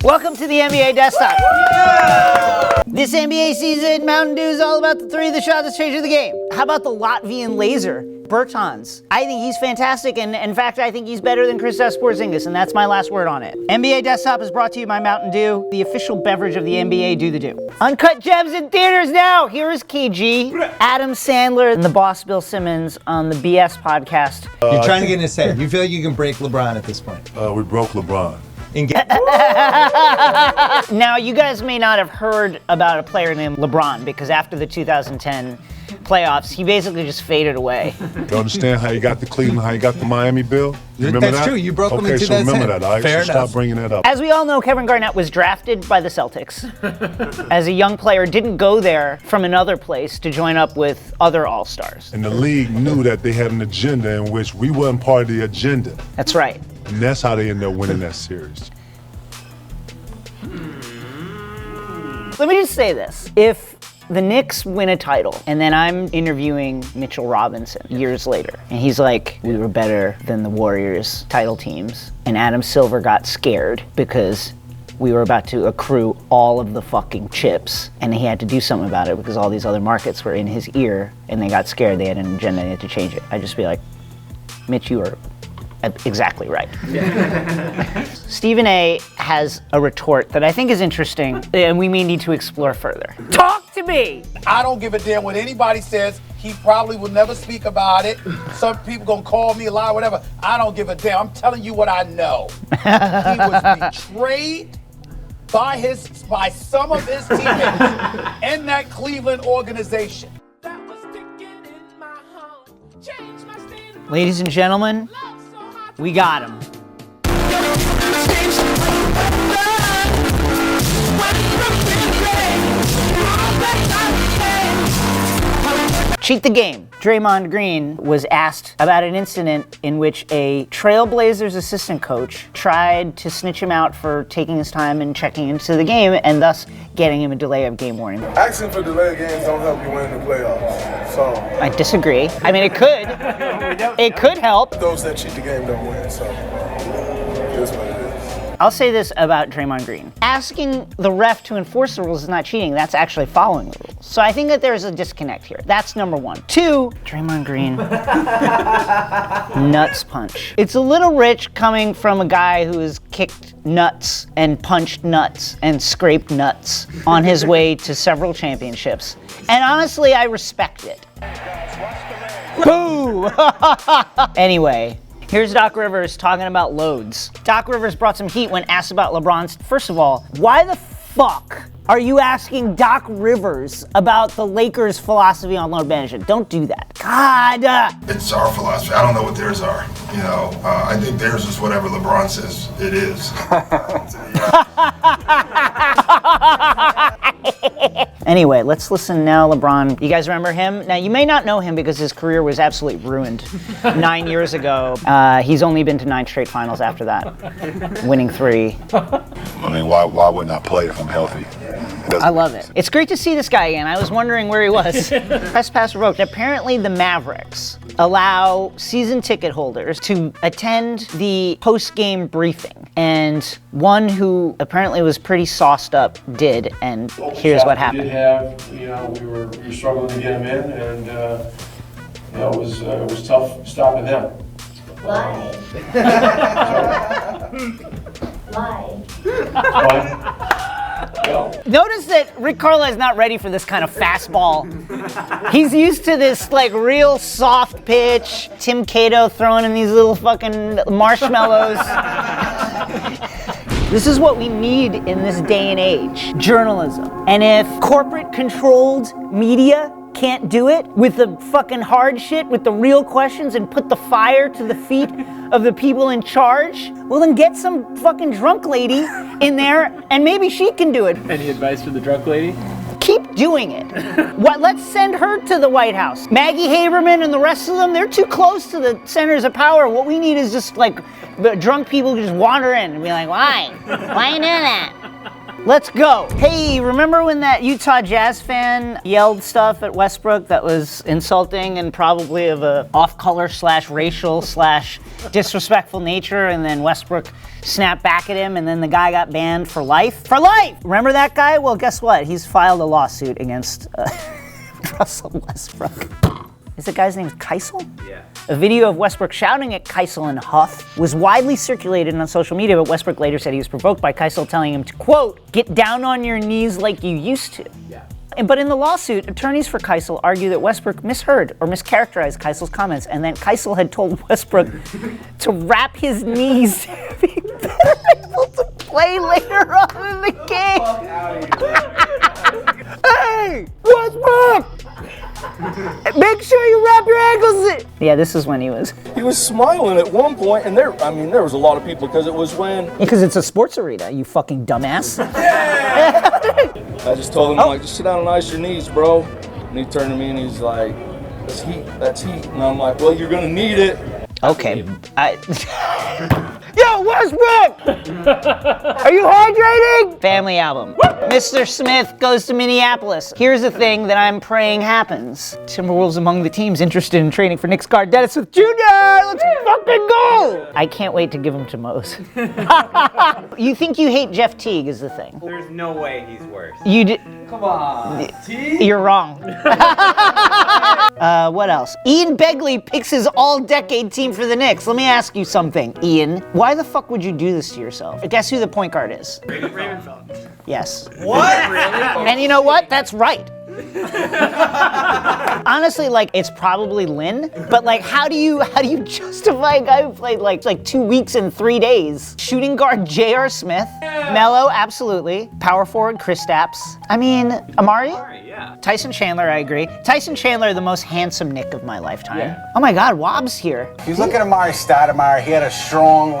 Welcome to the NBA Desktop. Yeah! This NBA season, Mountain Dew is all about the three, the shot that's changing the game. How about the Latvian laser, Bertans? I think he's fantastic, and in fact, I think he's better than Kristaps Porzingis, and that's my last word on it. NBA Desktop is brought to you by Mountain Dew, the official beverage of the NBA. Do the do. Uncut Gems in theaters now. Here is KG, Adam Sandler, and the boss Bill Simmons on the BS podcast. You're trying to get in his head. You feel like you can break LeBron at this point. We broke LeBron. Now, you guys may not have heard about a player named LeBron because after the 2010 playoffs, he basically just faded away. You understand how you got the Cleveland, how you got the Miami, Bill? Remember That's true. You broke them in 2010. Okay, so remember that, all right? Fair so enough. Stop bringing that up. As we all know, Kevin Garnett was drafted by the Celtics. As a young player, didn't go there from another place to join up with other All-Stars. And the league knew that they had an agenda in which we wasn't part of the agenda. That's right. And that's how they ended up winning that series. Let me just say this. If the Knicks win a title, and then I'm interviewing Mitchell Robinson years later, and he's like, we were better than the Warriors title teams, and Adam Silver got scared because we were about to accrue all of the fucking chips, and he had to do something about it because all these other markets were in his ear, and they got scared, they had an agenda, they had to change it. I'd just be like, Mitch, you are exactly right. Stephen A. has a retort that I think is interesting, and we may need to explore further. Talk to me! I don't give a damn what anybody says. He probably will never speak about it. Some people gonna call me a liar, whatever. I don't give a damn. I'm telling you what I know. He was betrayed by some of his teammates in that Cleveland organization. Ladies and gentlemen, we got him. Cheat the game. Draymond Green was asked about an incident in which a Trailblazers assistant coach tried to snitch him out for taking his time and checking into the game and thus getting him a delay of game warning. Asking for delay of games don't help you win the playoffs. So I disagree. I mean, it could. It could help. Those that cheat the game don't win, so it is what it is. I'll say this about Draymond Green. Asking the ref to enforce the rules is not cheating. That's actually following the rules. So I think that there's a disconnect here. That's number one. Two, Draymond Green. Nuts punch. It's a little rich coming from a guy who has kicked nuts and punched nuts and scraped nuts on his way to several championships. And honestly, I respect it. Boo! Anyway. Here's Doc Rivers talking about loads. Doc Rivers brought some heat when asked about LeBron's. First of all, why the fuck are you asking Doc Rivers about the Lakers' philosophy on load management? Don't do that. God. It's our philosophy. I don't know what theirs are. You know, I think theirs is whatever LeBron says it is. Anyway, let's listen now, LeBron. You guys remember him? Now, you may not know him because his career was absolutely ruined 9 years ago. He's only been to 9 straight finals after that, winning 3. I mean, why wouldn't I play if I'm healthy? I love it. It's great to see this guy again. I was wondering where he was. Press pass revoked. Apparently the Mavericks allow season ticket holders to attend the post-game briefing. And one who apparently was pretty sauced up did, and here's what happened. We did have, we were struggling to get him in, and it was tough stopping them. Why? Why? Well, Notice that Rick Carlisle is not ready for this kind of fastball. He's used to this real soft pitch, Tim Cato throwing in these little fucking marshmallows. This is what we need in this day and age, journalism. And if corporate-controlled media can't do it with the fucking hard shit, with the real questions, and put the fire to the feet of the people in charge, well then get some fucking drunk lady in there and maybe she can do it. Any advice for the drunk lady? Keep doing it. Let's send her to the White House. Maggie Haberman and the rest of them, they're too close to the centers of power. What we need is just the drunk people who just wander in and be like, why? Why are you doing that? Let's go. Hey, remember when that Utah Jazz fan yelled stuff at Westbrook that was insulting and probably of a off-color /racial /disrespectful nature, and then Westbrook snapped back at him, and then the guy got banned for life. For life! Remember that guy? Well, guess what? He's filed a lawsuit against Russell Westbrook. Is the guy's name Keisel? Yeah. A video of Westbrook shouting at Keisel and Huff was widely circulated on social media, but Westbrook later said he was provoked by Keisel telling him to, quote, get down on your knees like you used to. Yeah. But in the lawsuit, attorneys for Keisel argue that Westbrook misheard or mischaracterized Keisel's comments, and that Keisel had told Westbrook to wrap his knees to be better able to play later on in the game. Hey, Westbrook! Make sure you wrap your ankles in. Yeah, this is when he was. He was smiling at one point, and there was a lot of people because it was when. Because it's a sports arena, you fucking dumbass. I just told him, like, just sit down and ice your knees, bro. And he turned to me and he's like, that's heat. And I'm like, well, you're gonna need it. Okay. Yo, Westbrook! Are you hydrating? Family album. Mr. Smith goes to Minneapolis. Here's the thing that I'm praying happens. Timberwolves among the teams interested in training for Knicks guard Dennis Smith Jr. Let's fucking go! I can't wait to give him to Mose. You think you hate Jeff Teague is the thing. There's no way he's worse. You did. Come on. You're wrong. What else? Ian Begley picks his all-decade team for the Knicks. Let me ask you something, Ian. Why the fuck would you do this to yourself? Guess who the point guard is? Raymond. Yes. What? Really? And you know what? That's right. Honestly, like, it's probably Lynn, but like, how do you justify a guy who played like 2 weeks and 3 days? Shooting guard J.R. Smith, Melo, absolutely. Power forward Kristaps. I mean, Amari? Yeah. Tyson Chandler, I agree. Tyson Chandler, the most handsome Knick of my lifetime. Yeah. Oh my God, Wobb's here. If you look at Amari Stoudemire, he had a strong,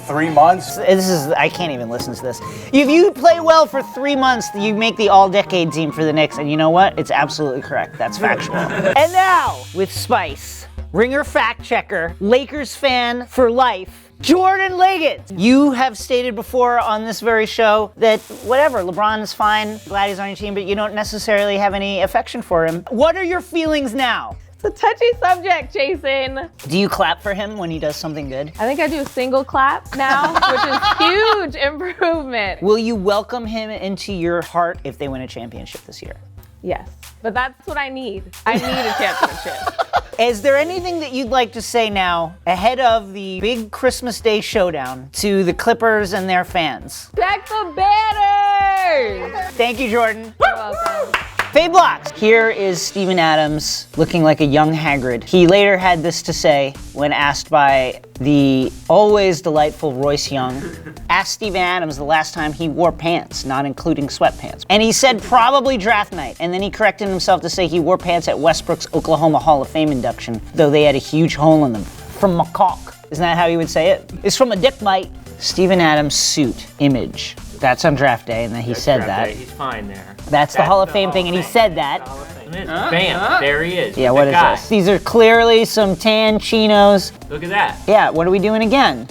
3 months? I can't even listen to this. If you play well for 3 months, you make the all-decade team for the Knicks, and you know what? It's absolutely correct. That's factual. And now, with Spice, Ringer fact checker, Lakers fan for life, Jordan Liggins. You have stated before on this very show that whatever, LeBron's fine, glad he's on your team, but you don't necessarily have any affection for him. What are your feelings now? It's a touchy subject, Jason. Do you clap for him when he does something good? I think I do a single clap now, which is huge improvement. Will you welcome him into your heart if they win a championship this year? Yes, but that's what I need. I need a championship. Is there anything that you'd like to say now ahead of the big Christmas Day showdown to the Clippers and their fans? Back the Banners! Thank you, Jordan. You're welcome. Fade Blocks. Here is Steven Adams looking like a young Hagrid. He later had this to say when asked by the always delightful Royce Young. Asked Steven Adams the last time he wore pants, not including sweatpants. And he said probably draft night. And then he corrected himself to say he wore pants at Westbrook's Oklahoma Hall of Fame induction, though they had a huge hole in them. From a cock. Isn't that how he would say it? It's from a dick bite. Steven Adams' suit image. That's on draft day, and then he said that. He's fine there. That's the Hall of Fame thing, and he said that. Bam, there he is. Yeah, what is this? These are clearly some tan chinos. Look at that. Yeah, what are we doing again?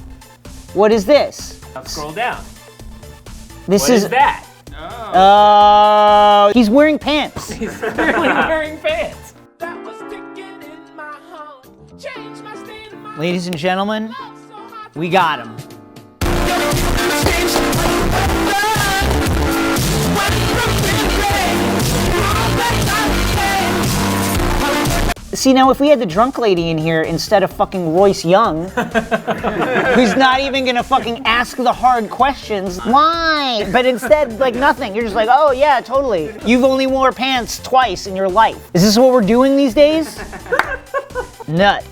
What is this? Now scroll down. This What is that? He's wearing pants. He's really wearing pants. Ladies and gentlemen, we got him. See, now if we had the drunk lady in here instead of fucking Royce Young, who's not even gonna fucking ask the hard questions, why? But instead, like nothing. You're just like, oh yeah, totally. You've only wore pants twice in your life. Is this what we're doing these days? Nut.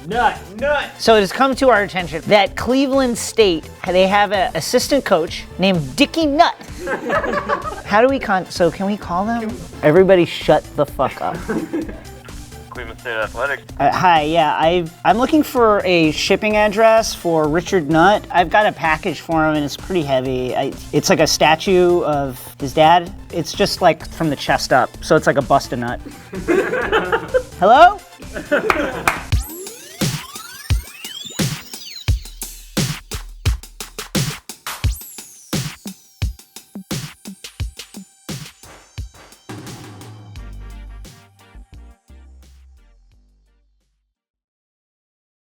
So it has come to our attention that Cleveland State, they have an assistant coach named Dickie Nutt. How do we so can we call them? Everybody shut the fuck up. Cleveland State Athletics. Hi, yeah, I'm looking for a shipping address for Richard Nutt. I've got a package for him and it's pretty heavy. It's like a statue of his dad. It's just like from the chest up, so it's like a bust a nut. Hello?